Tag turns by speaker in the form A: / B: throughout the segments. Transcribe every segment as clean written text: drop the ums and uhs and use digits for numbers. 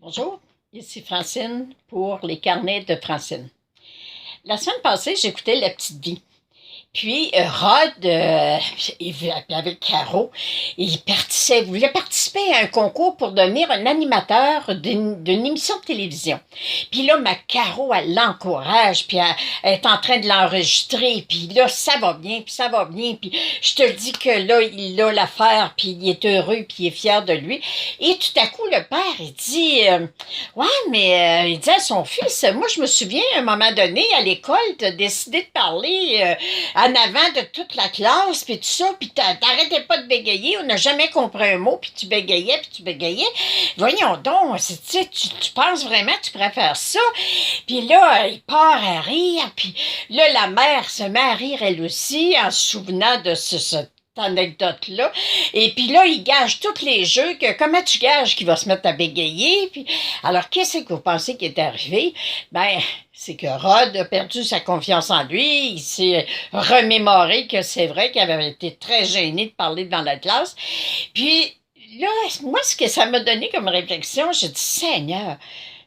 A: Bonjour, ici Francine pour les carnets de Francine. La semaine passée, j'écoutais La Petite Vie. Puis Rod, avec Caro, voulait participer à un concours pour devenir un animateur d'une émission de télévision. Puis là, ma Caro, elle l'encourage, puis elle est en train de l'enregistrer, puis là, ça va bien, puis ça va bien, puis je te dis que là, il a l'affaire, puis il est heureux, puis il est fier de lui. Et tout à coup, le père, il dit, ouais, mais il dit à son fils, moi, je me souviens, à un moment donné, à l'école, tu as décidé de parler en avant de toute la classe, puis tout ça, puis t'arrêtais pas de bégayer, on n'a jamais compris un mot, puis tu bégayais, puis tu bégayais. Voyons donc, tu penses vraiment que tu pourrais faire ça? Puis là, il part à rire, puis là, la mère se met à rire elle aussi, en se souvenant de cette anecdote-là. Et puis là, il gage tous les jeux, que comment tu gages qu'il va se mettre à bégayer? Puis, alors, qu'est-ce que vous pensez qui est arrivé? Ben, c'est que Rod a perdu sa confiance en lui, il s'est remémoré que c'est vrai qu'il avait été très gêné de parler devant la classe. Puis là, moi, ce que ça m'a donné comme réflexion, j'ai dit, Seigneur,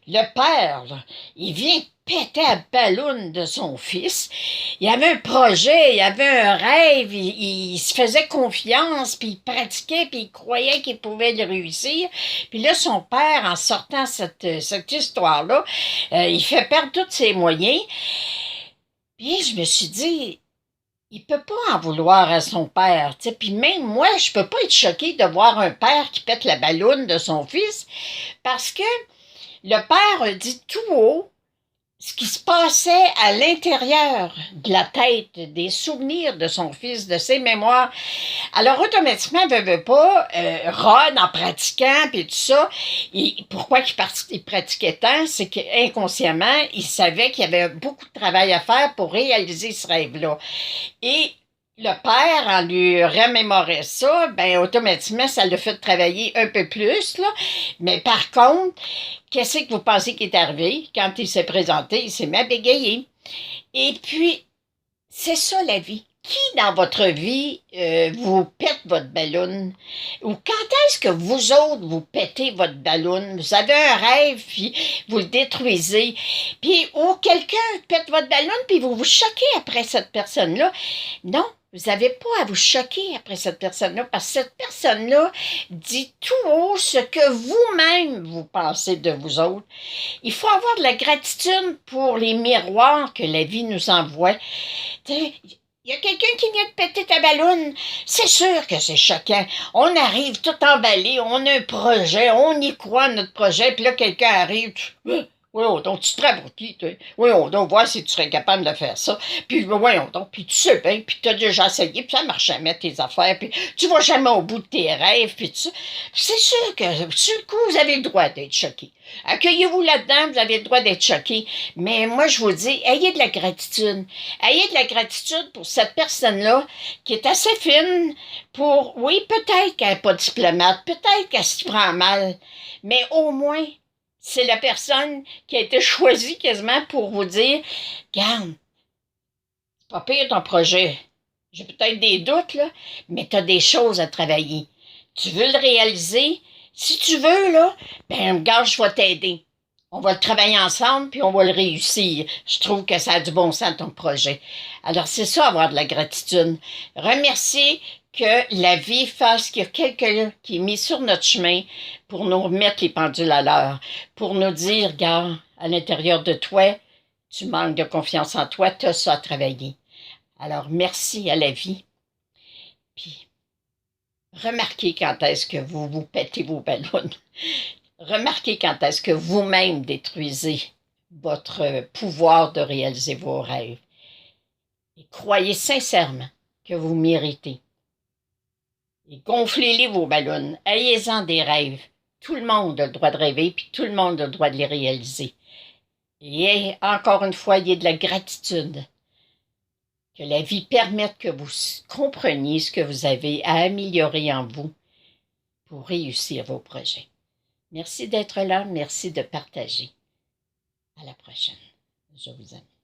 A: le père, là, il vient péter la balloune de son fils. Il avait un projet, il avait un rêve, il se faisait confiance, puis il pratiquait, puis il croyait qu'il pouvait le réussir. Puis là, son père, en sortant cette histoire-là, il fait perdre tous ses moyens. Puis je me suis dit, il peut pas en vouloir à son père, tu sais. Puis même moi, je peux pas être choquée de voir un père qui pète la balloune de son fils, parce que le père a dit tout haut ce qui se passait à l'intérieur de la tête, des souvenirs de son fils, de ses mémoires. Alors, automatiquement, veut pas, Ron, en pratiquant, puis tout ça, pourquoi il pratiquait tant, c'est qu'inconsciemment, il savait qu'il y avait beaucoup de travail à faire pour réaliser ce rêve-là. Et le père, en lui remémorait ça, ben automatiquement, ça l'a fait travailler un peu plus, là. Mais par contre, qu'est-ce que vous pensez qui est arrivé? Quand il s'est présenté, il s'est mis à bégayer. Et puis, c'est ça la vie. Qui dans votre vie vous pète votre ballon? Ou quand est-ce que vous autres, vous pétez votre ballon? Vous avez un rêve, puis vous le détruisez. Puis, ou quelqu'un pète votre ballon, puis vous vous choquez après cette personne-là. Non, vous n'avez pas à vous choquer après cette personne-là, parce que cette personne-là dit tout haut ce que vous-même vous pensez de vous autres. Il faut avoir de la gratitude pour les miroirs que la vie nous envoie. Il y a quelqu'un qui vient de péter ta balloune. C'est sûr que c'est choquant. On arrive tout emballé, on a un projet, on y croit à notre projet, puis là, quelqu'un arrive. Voyons donc, tu te prends pour qui, toi? Voyons donc, voir si tu serais capable de faire ça. Puis, voyons donc, puis tu sais bien, puis tu as déjà essayé, puis ça marche jamais tes affaires, puis tu vas jamais au bout de tes rêves, puis tout ça. C'est sûr que, sur le coup, vous avez le droit d'être choqué. Accueillez-vous là-dedans, vous avez le droit d'être choqué. Mais moi, je vous dis, ayez de la gratitude. Ayez de la gratitude pour cette personne-là qui est assez fine pour, oui, peut-être qu'elle n'est pas diplomate, peut-être qu'elle se prend mal, mais au moins, c'est la personne qui a été choisie quasiment pour vous dire, regarde, c'est pas pire ton projet. J'ai peut-être des doutes, là, mais tu as des choses à travailler. Tu veux le réaliser? Si tu veux, là, ben, regarde, je vais t'aider. On va le travailler ensemble, puis on va le réussir. Je trouve que ça a du bon sens, ton projet. Alors, c'est ça, avoir de la gratitude. Remercier que la vie fasse qu'il y a quelqu'un qui est mis sur notre chemin pour nous remettre les pendules à l'heure, pour nous dire, regarde, à l'intérieur de toi, tu manques de confiance en toi, tu as ça à travailler. Alors, merci à la vie. Puis, remarquez quand est-ce que vous vous pétez vos ballons. Remarquez quand est-ce que vous-même détruisez votre pouvoir de réaliser vos rêves. Et croyez sincèrement que vous méritez. Et gonflez-les vos ballons. Ayez-en des rêves. Tout le monde a le droit de rêver, puis tout le monde a le droit de les réaliser. Et encore une fois, ayez de la gratitude. Que la vie permette que vous compreniez ce que vous avez à améliorer en vous pour réussir vos projets. Merci d'être là, merci de partager. À la prochaine. Je vous aime.